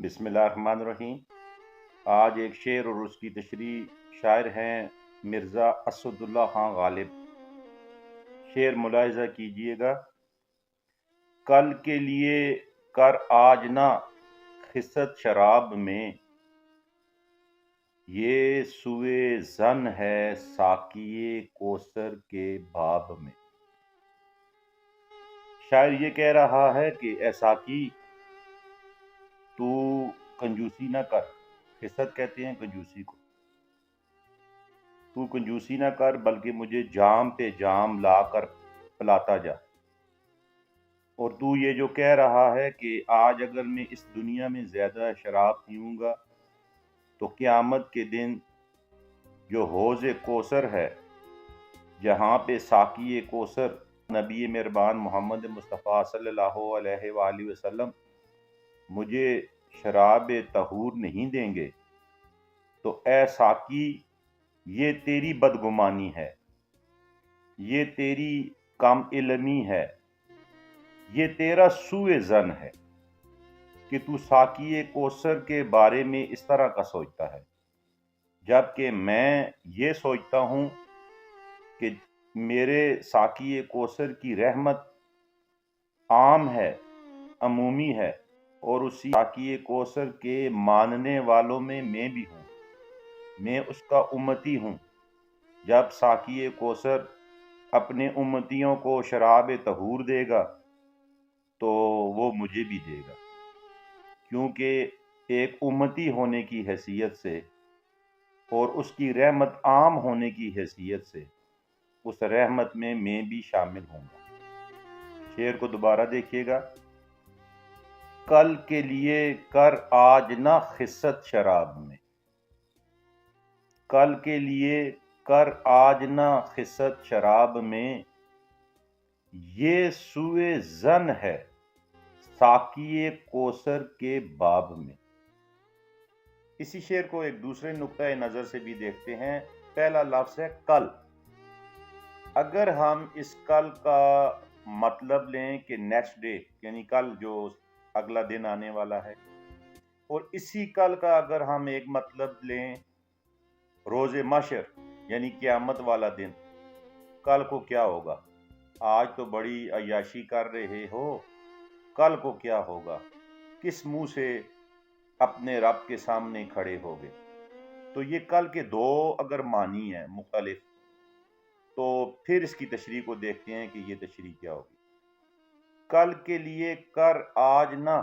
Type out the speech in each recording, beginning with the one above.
बिस्मिल्लाहिर्रहमानिर्रहीम। आज एक शेर और उसकी तशरीह शायर हैं मिर्ज़ा असदुल्ला खां गालिब। शेर मुलाहिज़ा कीजिएगा। कल के लिए कर आज ना खिसत शराब में, ये सुए ज़न है साकिए कोसर के बाब में। शायर ये कह रहा है कि ए साकी, तू कंजूसी ना कर। खिसत कहते हैं कंजूसी को। तू कंजूसी ना कर बल्कि मुझे जाम पे जाम ला कर पिलाता जा। और तू ये जो कह रहा है कि आज अगर मैं इस दुनिया में ज़्यादा शराब पीऊँगा तो क़यामत के दिन जो हौज़ कौसर है, जहाँ पे साक़ी कौसर नबी मेहरबान मोहम्मद मुस्तफ़ा सल्लल्लाहु अलैहि वसल्लम मुझे शराब तहूर नहीं देंगे, तो ए साक़ी, ये तेरी बदगुमानी है, ये तेरी कम इल्मी है, ये तेरा सूए ज़न है कि तू साक़ी कौसर के बारे में इस तरह का सोचता है, जबकि मैं ये सोचता हूँ कि मेरे साक़ी कौसर की रहमत आम है, अमूमी है, और उसी साक़ी कौसर के मानने वालों में मैं भी हूँ। मैं उसका उम्मती हूँ। जब साक़ी कौसर अपने उम्मतियों को शराब तहूर देगा तो वो मुझे भी देगा, क्योंकि एक उम्मती होने की हैसियत से और उसकी रहमत आम होने की हैसियत से उस रहमत में मैं भी शामिल होऊंगा। शेर को दोबारा देखिएगा। कल के लिए कर आज ना खिस्सत शराब में, कल के लिए कर आज ना खिस्सत शराब में, ये सुए ज़न है साक़ी कौसर के बाब में। इसी शेर को एक दूसरे नुक्ता नज़र से भी देखते हैं। पहला लफ्ज़ है कल। अगर हम इस कल का मतलब लें कि नेक्स्ट डे, यानी कल जो अगला दिन आने वाला है, और इसी कल का अगर हम एक मतलब लें रोज़े मशर यानी क़यामत वाला दिन, कल को क्या होगा? आज तो बड़ी अय्याशी कर रहे हो, कल को क्या होगा? किस मुंह से अपने रब के सामने खड़े होगे? तो ये कल के दो अगर मानी है मुख्तलिफ, तो फिर इसकी तशरीह को देखते हैं कि ये तशरीह क्या होगी। कल के लिए कर आज ना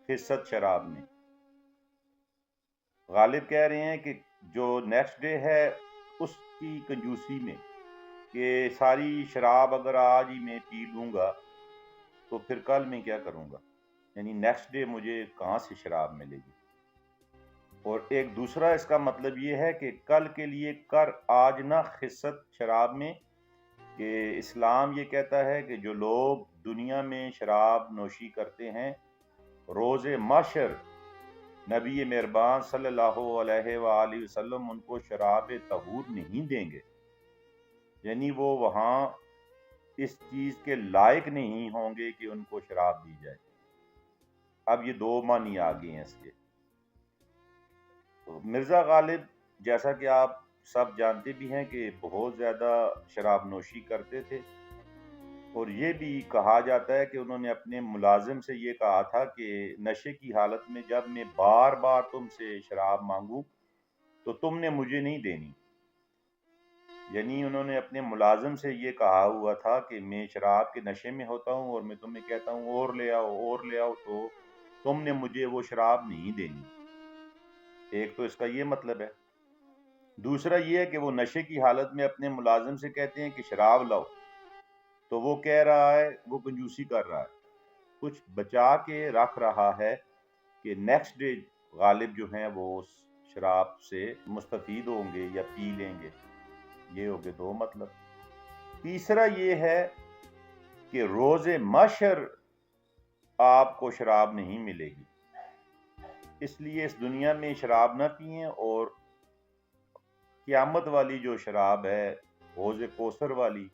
खिस्सत शराब में। गालिब कह रहे हैं कि जो नेक्स्ट डे है उसकी कंजूसी में, कि सारी शराब अगर आज ही मैं पी लूँगा तो फिर कल मैं क्या करूँगा, यानी नेक्स्ट डे मुझे कहाँ से शराब मिलेगी। और एक दूसरा इसका मतलब ये है कि कल के लिए कर आज ना खिस्सत शराब में, कि इस्लाम ये कहता है कि जो लोग दुनिया में शराब नोशी करते हैं, रोज़े मशर नबी मेहरबान सल्लल्लाहु अलैहि वसल्लम उनको शराब तहूर नहीं देंगे, यानी वो वहाँ इस चीज़ के लायक नहीं होंगे कि उनको शराब दी जाए। अब ये दो मानी आ गए हैं इसके। तो मिर्ज़ा गालिब, जैसा कि आप सब जानते भी हैं, कि बहुत ज़्यादा शराब नोशी करते थे, और ये भी कहा जाता है कि उन्होंने अपने मुलाजिम से ये कहा था कि नशे की हालत में जब मैं बार बार तुमसे शराब मांगूं तो तुमने मुझे नहीं देनी। यानी उन्होंने अपने मुलाजिम से ये कहा हुआ था कि मैं शराब के नशे में होता हूँ और मैं तुम्हें कहता हूँ और ले आओ, तो तुमने मुझे वो शराब नहीं देनी। एक तो इसका ये मतलब है। दूसरा ये है कि वो नशे की हालत में अपने मुलाजिम से कहते हैं कि शराब लाओ, तो वो कह रहा है, वो कंजूसी कर रहा है, कुछ बचा के रख रहा है कि नेक्स्ट डे गालिब जो हैं वो उस शराब से मुस्तफीद होंगे या पी लेंगे। ये हो गए दो मतलब। तीसरा ये है कि रोज़े मशर आपको शराब नहीं मिलेगी, इसलिए इस दुनिया में शराब ना पिएं, और क़यामत वाली जो शराब है हौज़ कौसर वाली,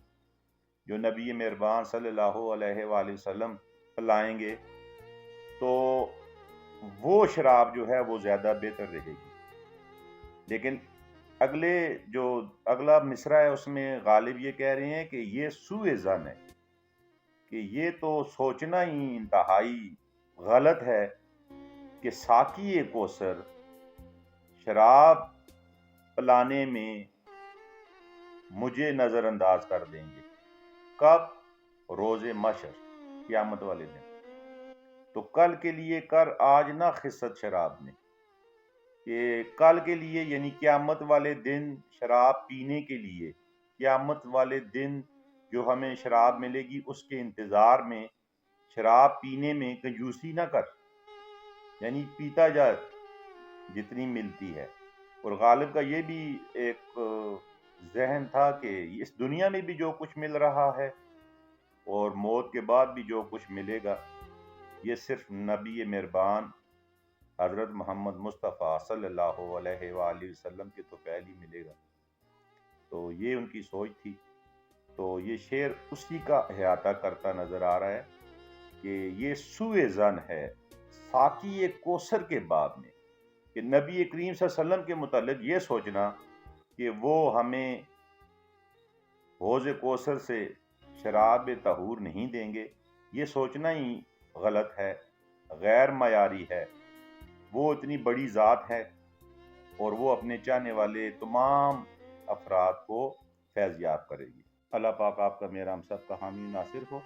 जो नबी मेहरबान सल्लल्लाहु अलैहि वसल्लम पिलाएंगे, तो وہ شراب جو ہے وہ زیادہ بہتر رہے گی. لیکن اگلا مصرع ہے اس میں غالب یہ کہہ رہے ہیں کہ یہ سوء ظن ہے، کہ یہ تو سوچنا ہی انتہائی غلط ہے کہ ساقی کوثر شراب پلانے میں مجھے نظر انداز کر دیں گے. کب؟ روز محشر، قیامت والے دن. تو کل کے لیے کر آج نہ خست شراب میں، کہ کل کے لیے یعنی قیامت والے دن شراب پینے کے لیے، قیامت والے دن جو ہمیں شراب ملے گی اس کے انتظار میں شراب پینے میں کنجوسی نہ کر، یعنی پیتا جا جتنی ملتی ہے. اور غالب کا یہ بھی ایک ذہن تھا کہ اس دنیا میں بھی جو کچھ مل رہا ہے اور موت کے بعد بھی جو کچھ ملے گا یہ صرف نبی مہربان حضرت محمد مصطفیٰ صلی اللہ علیہ وآلہ وسلم کے تو پہلے ملے گا. تو یہ ان کی سوچ تھی. تو یہ شعر اسی کا احاطہ کرتا نظر آ رہا ہے کہ یہ سوء ظن ہے ساقی کوثر کے باب میں، کہ نبی کریم صلی اللہ علیہ وسلم کے متعلق یہ سوچنا کہ وہ ہمیں حوض کوثر سے شراب طہور نہیں دیں گے، یہ سوچنا ہی غلط ہے، غیر معیاری ہے. وہ اتنی بڑی ذات ہے اور وہ اپنے چاہنے والے تمام افراد کو فیض یاب کرے گی. اللہ پاک آپ کا میرا ہم سب کا حامی ناصر ہو.